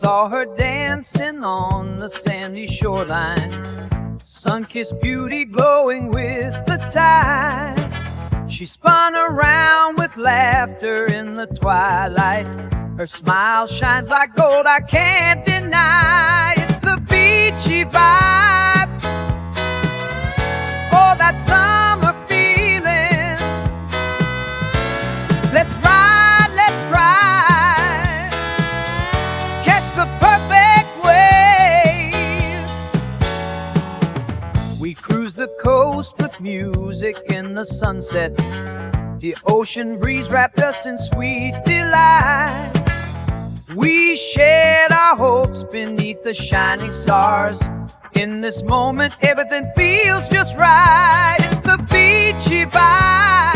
saw her dancing on the sandy shoreline, sun-kissed beauty glowing with the tide. She spun around with laughter in the twilight. Her smile shines like gold, I can't deny. It's the beachy vibe, oh, that summer feeling. Let's ride, catch the perfect wave. We cruised the coast with music in the sunset. The ocean breeze wrapped us in sweet delight. We shared our hopes beneath the shining stars. In this moment, everything feels just right. It's the beachy vibe.